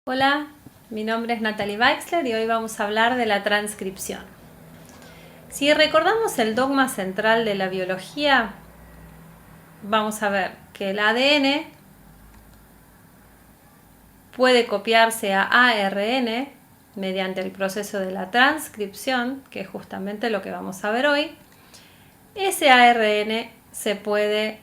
Hola, mi nombre es Natalie Weixler y hoy vamos a hablar de la transcripción. Si recordamos el dogma central de la biología, vamos a ver que el ADN puede copiarse a ARN mediante el proceso de la transcripción, que es justamente lo que vamos a ver hoy. Ese ARN se puede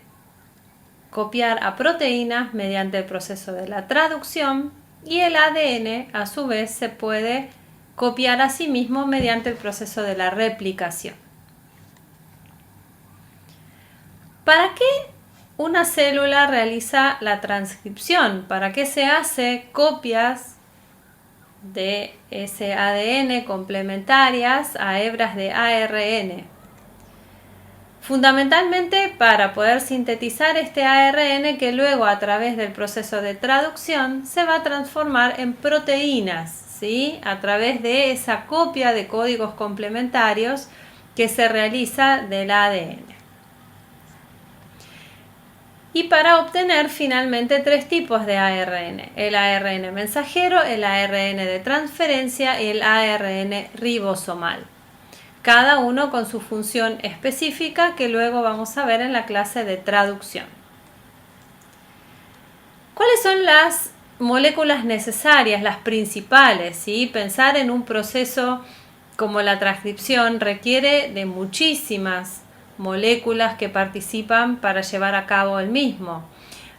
copiar a proteínas mediante el proceso de la traducción y el ADN a su vez se puede copiar a sí mismo mediante el proceso de la replicación. ¿Para qué una célula realiza la transcripción? ¿Para qué se hace copias de ese ADN complementarias a hebras de ARN? Fundamentalmente para poder sintetizar este ARN que luego a través del proceso de traducción se va a transformar en proteínas, ¿sí? A través de esa copia de códigos complementarios que se realiza del ADN. Y para obtener finalmente tres tipos de ARN: el ARN mensajero, el ARN de transferencia y el ARN ribosomal. Cada uno con su función específica que luego vamos a ver en la clase de traducción. ¿Cuáles son las moléculas necesarias, las principales? ¿Sí? Pensar en un proceso como la transcripción requiere de muchísimas moléculas que participan para llevar a cabo el mismo.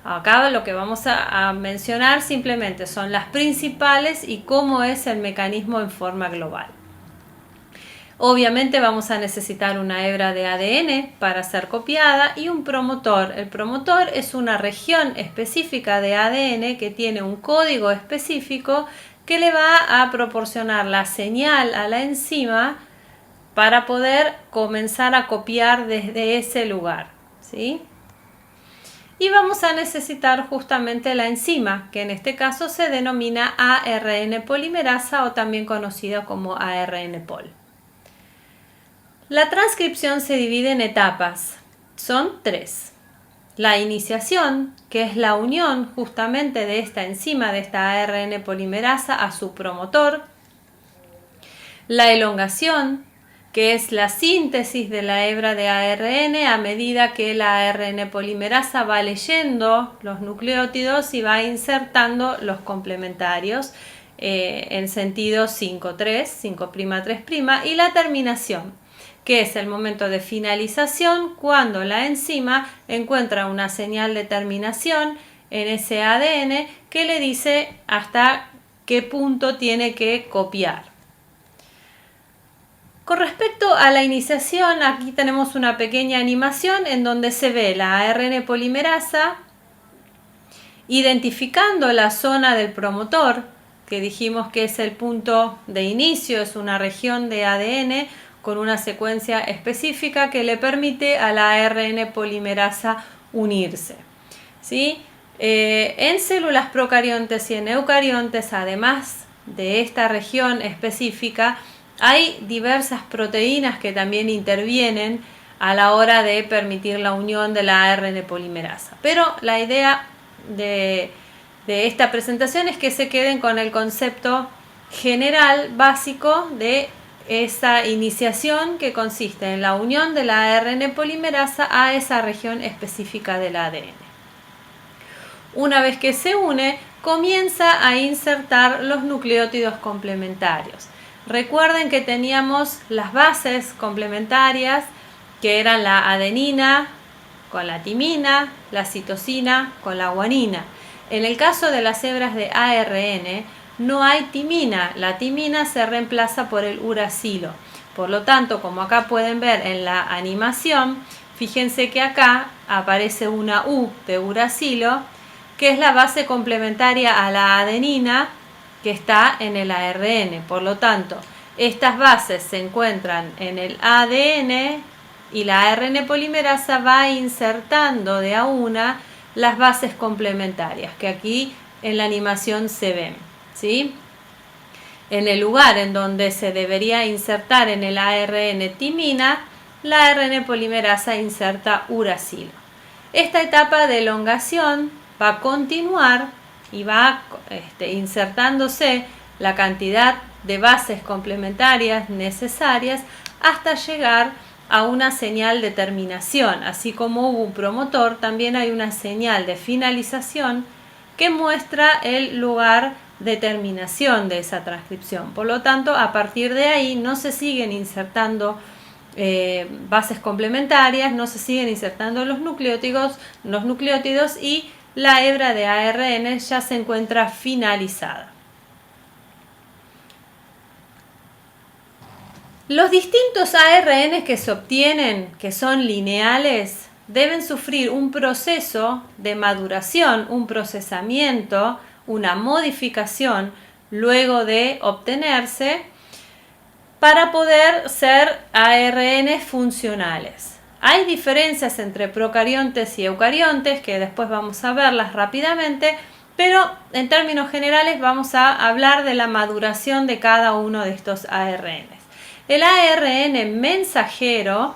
Acá lo que vamos a mencionar simplemente son las principales y cómo es el mecanismo en forma global. Obviamente vamos a necesitar una hebra de ADN para ser copiada y un promotor. El promotor es una región específica de ADN que tiene un código específico que le va a proporcionar la señal a la enzima para poder comenzar a copiar desde ese lugar, ¿sí? Y vamos a necesitar justamente la enzima, que en este caso se denomina ARN polimerasa o también conocida como ARN-Pol. La transcripción se divide en etapas, son tres. La iniciación, que es la unión justamente de esta enzima, de esta ARN polimerasa a su promotor. La elongación, que es la síntesis de la hebra de ARN a medida que la ARN polimerasa va leyendo los nucleótidos y va insertando los complementarios en sentido 5'3", 5'3', y la terminación, que es el momento de finalización cuando la enzima encuentra una señal de terminación en ese ADN que le dice hasta qué punto tiene que copiar. Con respecto a la iniciación, aquí tenemos una pequeña animación en donde se ve la ARN polimerasa identificando la zona del promotor, que dijimos que es el punto de inicio, es una región de ADN con una secuencia específica que le permite a la ARN polimerasa unirse, ¿sí? En células procariontes y en eucariontes, además de esta región específica, hay diversas proteínas que también intervienen a la hora de permitir la unión de la ARN polimerasa. Pero la idea de esta presentación es que se queden con el concepto general básico de esa iniciación que consiste en la unión de la ARN polimerasa a esa región específica del ADN. Una vez que se une, comienza a insertar los nucleótidos complementarios. Recuerden que teníamos las bases complementarias que eran la adenina con la timina, la citosina con la guanina. En el caso de las hebras de ARN no hay timina, la timina se reemplaza por el uracilo. Por lo tanto, como acá pueden ver en la animación, fíjense que acá aparece una U de uracilo, que es la base complementaria a la adenina que está en el ARN. Por lo tanto, estas bases se encuentran en el ADN y la ARN polimerasa va insertando de a una las bases complementarias que aquí en la animación se ven, ¿sí? En el lugar en donde se debería insertar en el ARN timina, la ARN polimerasa inserta uracilo. Esta etapa de elongación va a continuar y va insertándose la cantidad de bases complementarias necesarias hasta llegar a una señal de terminación. Así como hubo un promotor, también hay una señal de finalización que muestra el lugar de terminación de esa transcripción. Por lo tanto, a partir de ahí no se siguen insertando bases complementarias, no se siguen insertando los nucleótidos y la hebra de ARN ya se encuentra finalizada. Los distintos ARN que se obtienen, que son lineales, deben sufrir un proceso de maduración, un procesamiento, una modificación luego de obtenerse para poder ser ARN funcionales. Hay diferencias entre procariontes y eucariontes que después vamos a verlas rápidamente, pero en términos generales vamos a hablar de la maduración de cada uno de estos ARNs. El ARN mensajero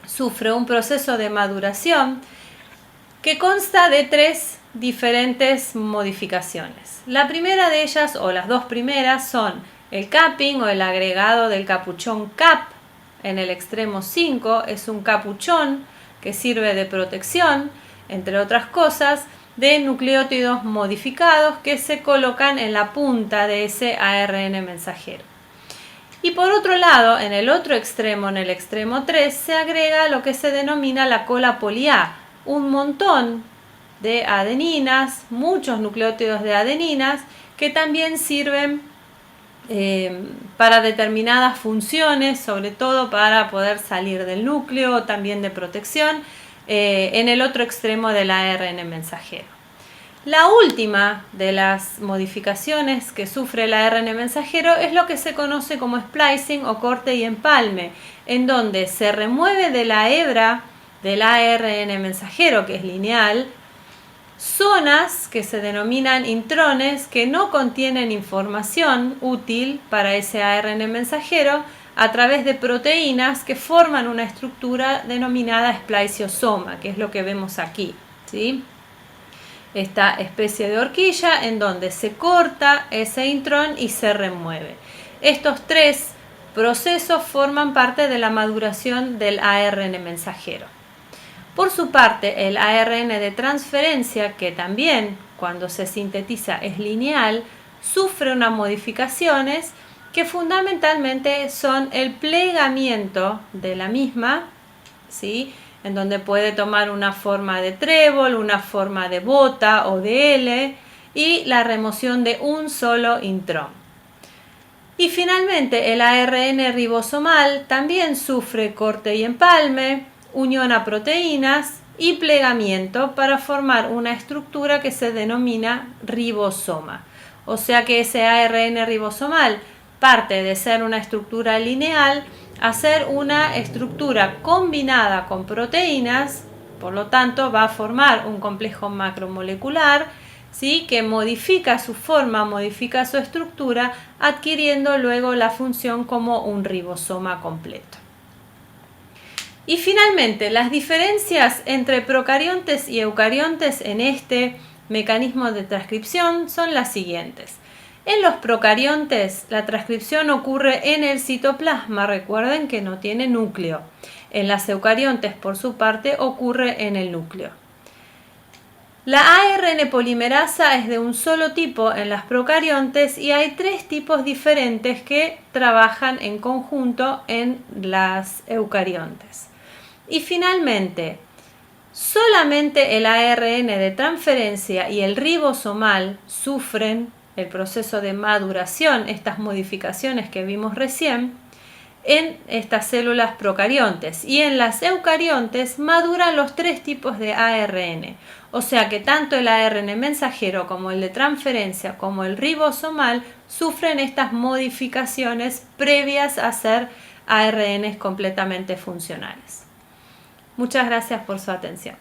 sufre un proceso de maduración que consta de 3 diferentes modificaciones. La primera de ellas, o las 2 primeras, son el capping o el agregado del capuchón cap en el extremo 5. Es un capuchón que sirve de protección, entre otras cosas, de nucleótidos modificados que se colocan en la punta de ese ARN mensajero. Y por otro lado, en el otro extremo, en el extremo 3, se agrega lo que se denomina la cola poli A, un montón de adeninas, muchos nucleótidos de adeninas, que también sirven para determinadas funciones, sobre todo para poder salir del núcleo, también de protección, en el otro extremo del ARN mensajero. La última de las modificaciones que sufre el ARN mensajero es lo que se conoce como splicing o corte y empalme, en donde se remueve de la hebra del ARN mensajero, que es lineal, zonas que se denominan intrones que no contienen información útil para ese ARN mensajero a través de proteínas que forman una estructura denominada spliciosoma, que es lo que vemos aquí, ¿sí? Esta especie de horquilla en donde se corta ese intrón y se remueve. Estos 3 procesos forman parte de la maduración del ARN mensajero. Por su parte, el ARN de transferencia, que también cuando se sintetiza es lineal, sufre unas modificaciones que fundamentalmente son el plegamiento de la misma, ¿sí?, en donde puede tomar una forma de trébol, una forma de bota o de L, y la remoción de un solo intrón. Y finalmente el ARN ribosomal también sufre corte y empalme, unión a proteínas y plegamiento para formar una estructura que se denomina ribosoma. O sea que ese ARN ribosomal parte de ser una estructura lineal a ser una estructura combinada con proteínas, por lo tanto va a formar un complejo macromolecular, ¿sí?, que modifica su forma, modifica su estructura, adquiriendo luego la función como un ribosoma completo. Y finalmente, las diferencias entre procariontes y eucariontes en este mecanismo de transcripción son las siguientes. En los procariontes, la transcripción ocurre en el citoplasma, recuerden que no tiene núcleo. En las eucariontes, por su parte, ocurre en el núcleo. La ARN polimerasa es de un solo tipo en las procariontes y hay 3 tipos diferentes que trabajan en conjunto en las eucariontes. Y finalmente, solamente el ARN de transferencia y el ribosomal sufren el proceso de maduración, estas modificaciones que vimos recién, en estas células procariontes, y en las eucariontes maduran los 3 tipos de ARN, o sea que tanto el ARN mensajero como el de transferencia como el ribosomal sufren estas modificaciones previas a ser ARNs completamente funcionales. Muchas gracias por su atención.